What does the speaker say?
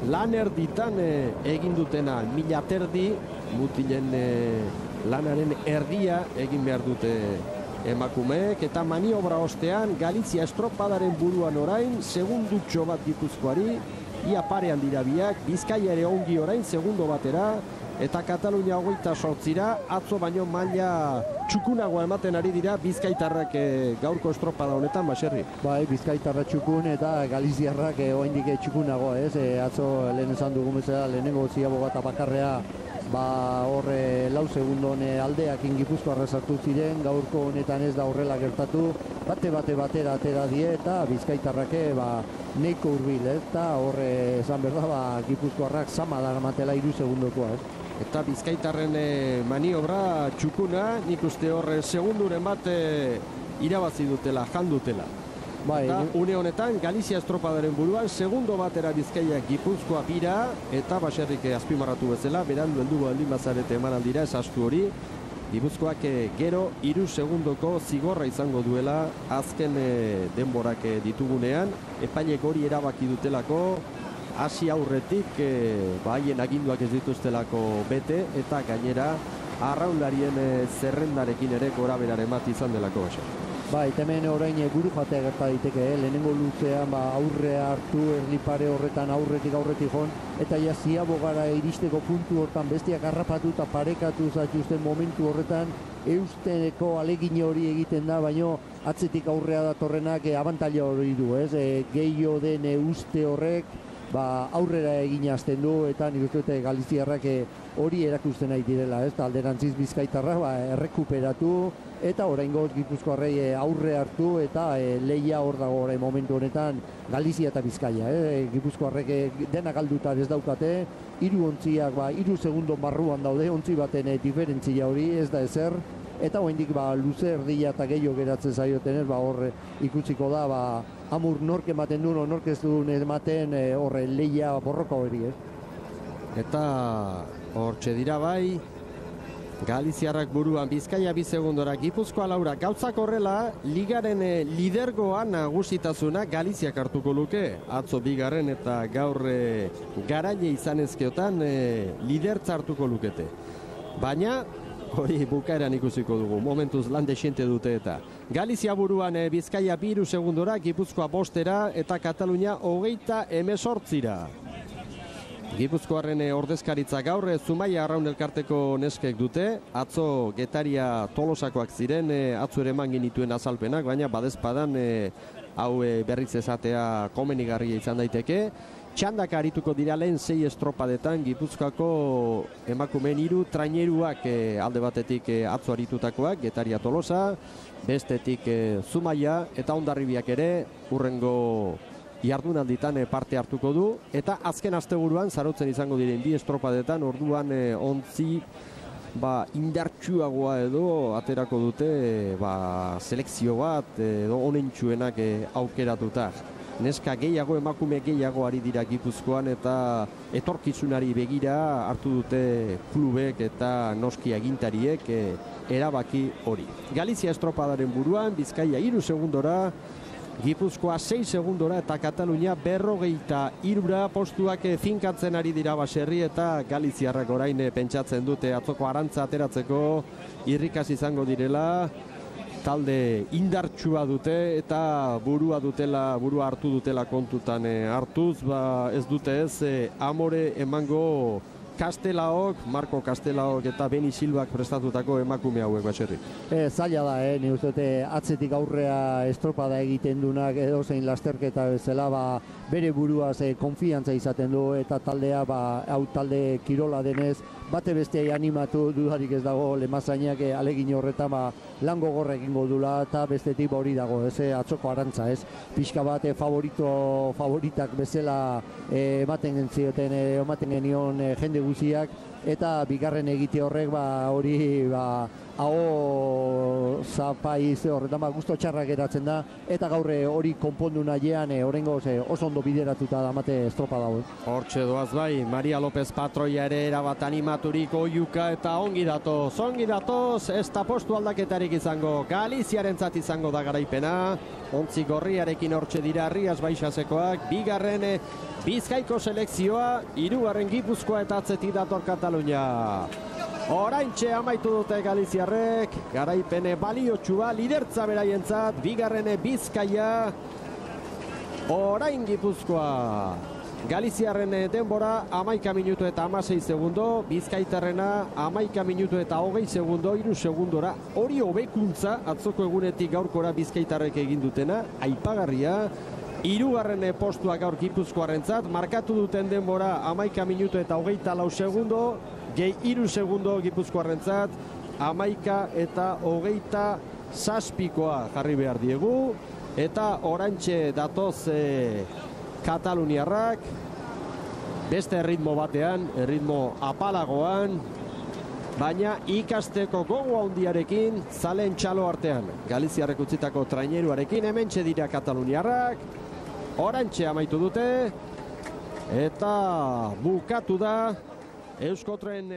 lan erditan egin dutena, 1000 terdi, mutilen lanaren erdia egin behar dute emakumeek, eta maniobra ostean Galizia estropadaren buruan orain, segundutxo bat Gipuzkoari, ia parean dira biak, Bizkaia ere ongi orain, segundo batera, eta Katalunia 28ra, atzo baino maila txukunagoa ematen ari dira bizkaitarrak gaurko estropada honetan, Baserri. Bai, bizkaitarra txukun eta galiziarrak oraindik txukunago, ez? Atzo lehen esan dugun bezala, lehenengo ziabogata bakarrea, horre 4 segundon aldeakin Gipuzkoarra sartu ziren, gaurko honetan ez da horrela gertatu, batera atera die, eta bizkaitarrake neiko hurbil, eta horre esan berda, Gipuzkoarrak sama daramatela 3 segundokoa, ez? Eta bizkaitarren maniobra txukuna, nik uste horre segunduren bat irabazi dutela, jandutela. Eta une honetan, Galizia estropadaren buruan, segundo batera Bizkaia Gipuzkoa bira, eta Baserrik azpimarratu bezala, berandu helduko aldin bazarete emanaldira, esastu hori, Gipuzkoak gero 3 segundoko zigorra izango duela azken denborak ditugunean, epailek hori erabaki dutelako, hasi aurretik haien aginduak ez dituztelako bete, eta gainera arraunlarien zerrendarekin ere goraberaren bat izan delako. Hemen orain buru jatea gerta daiteke, lehenengo luzean aurrea hartu, erlipare horretan aurretik joan, eta ja ziabogara iristeko puntu hortan bestiak harrapatu eta parekatu zatuzten momentu horretan, eusteneko alegin hori egiten da, baino atzetik aurrea datorrenak abantaila hori du, ez? Gehiago den uste horrek, aurrera egin hasten du, eta nik uste dute galiziarrak hori erakusten nahi direla, ez? Alderantziz bizkaitarra errekuperatu, eta oraingoz Gipuzkoarrei aurre hartu, eta lehia hor dago orain momentu honetan Galizia eta Bizkaia. Gipuzkoarrek denak galduta ez daukate, 3 ontziak 3 segundo barruan daude, ontzi baten diferentzia hori ez da ezer, eta oraindik luze erdia eta gehiago geratzen zaiotenez, hor ikutsiko da, amur nork ematen duen, nork ez duen ematen horre lehia borroka hori, Eta hortxe dira Galiziarrak buruan, Bizkaia 2 segundora, Gipuzkoa laura, gauzak horrela, ligaren lidergoan nagusitasuna Galiziak hartuko luke, atzo bigarren eta gaur garaile izan ezkeotan lidertza hartuko lukete. Baina, hori bukaeran ikusiko dugu, momentuz lan desiente dute eta. Galizia buruan Bizkaia 2 segundora, Gipuzkoa 5era eta Katalunia 28ra. Gipuzkoarren ordezkaritza gaur, Zumaia Arraun elkarteko neskek dute, atzo Getaria Tolosakoak ziren, atzo ere eman genituen azalpenak, baina badezpadan hau berriz esatea komenigarria izan daiteke. Txandak arituko dira lehen 6 estropadetan, Gipuzkoako emakumeen 3 traineruak alde batetik atzo aritutakoak, Getaria Tolosa, bestetik Zumaia eta Hondarribiak ere urrengo jardunalditan parte hartuko du, eta azken asteburuan zarotzen izango diren 2 estropadetan, orduan ontzi indartsuagoa edo aterako dute selekzio bat edo onentsuenak aukeratuta. Neska gehiago, emakume gehiago ari dira Gipuzkoan, eta etorkizunari begira hartu dute klubek eta noski agintariek erabaki hori. Galizia estropadaren buruan, Bizkaia 3 segundora, Gipuzkoa 6 segundora eta Katalunia 43ra postuak finkatzen ari dira Baserri, eta Galiziarrak orain pentsatzen dute atzoko arantza ateratzeko irrikaz izango direla, talde indartsua dute eta burua hartu dutela kontutan hartuz, ez dute amore emango Kastelaok, Marko Kastelaok eta Beni Silbak prestatutako emakume hauek, Baserri. Zaila da, ni uste dute atzetik aurrea estropada egiten dunak edo zein lasterketa bezala, bere buruaz konfiantza izaten du, eta taldea, hau talde kirola denez, bate besteai animatu dudarik ez dago, lemazainak alegin horretan lan gogorra egingo dula, eta bestetik hori dago, atzoko arantza, pixka bat favoritak bezala ematen genion jende guziak, eta bigarren egite horrek hori aho zapaiz horretan gusto txarra geratzen da, eta gaur hori konpondu nahian oraingoz oso ondo bideratuta damate estropa dago. Hortxe doaz bai, Maria López patroia ere erabat animaturik oiuka eta ongi datoz, ez da postu aldaketarik izango, Galiziarentzat izango da garaipena, ontzi gorriarekin hortxe dira Rias Baixasekoak, bigarren Bizkaiko selekzioa, hirugarren Gipuzkoa eta atzetik dator Katalunia. Oraintxe amaitu dute Galiziarrek, garaipene baliotsua, lidertza beraientzat, bigarrene Bizkaia, orain Gipuzkoa. Galiziarren denbora 11 minutu eta 16 segundo, Bizkaitarrena 11 minutu eta 20 segundo, 3 segundora. Hori hobekuntza atzoko egunetik gaurkora Bizkaitarrek egin dutena, aipagarria. Hirugarren postua gaur Gipuzkoarrentzat, markatu duten denbora 11 minutu eta 24 segundo, gehi 3 segundo Gipuzkoarrentzat, 11 eta 27koa jarri behar diegu, eta orantxe datoz Kataluniarrak, beste ritmo batean, ritmo apalagoan, baina ikasteko gogo handiarekin, zalen txalo artean. Galiziarrek utzitako traineruarekin, hementxe dira Kataluniarrak, orantxe amaitu dute, eta bukatu da Euskotren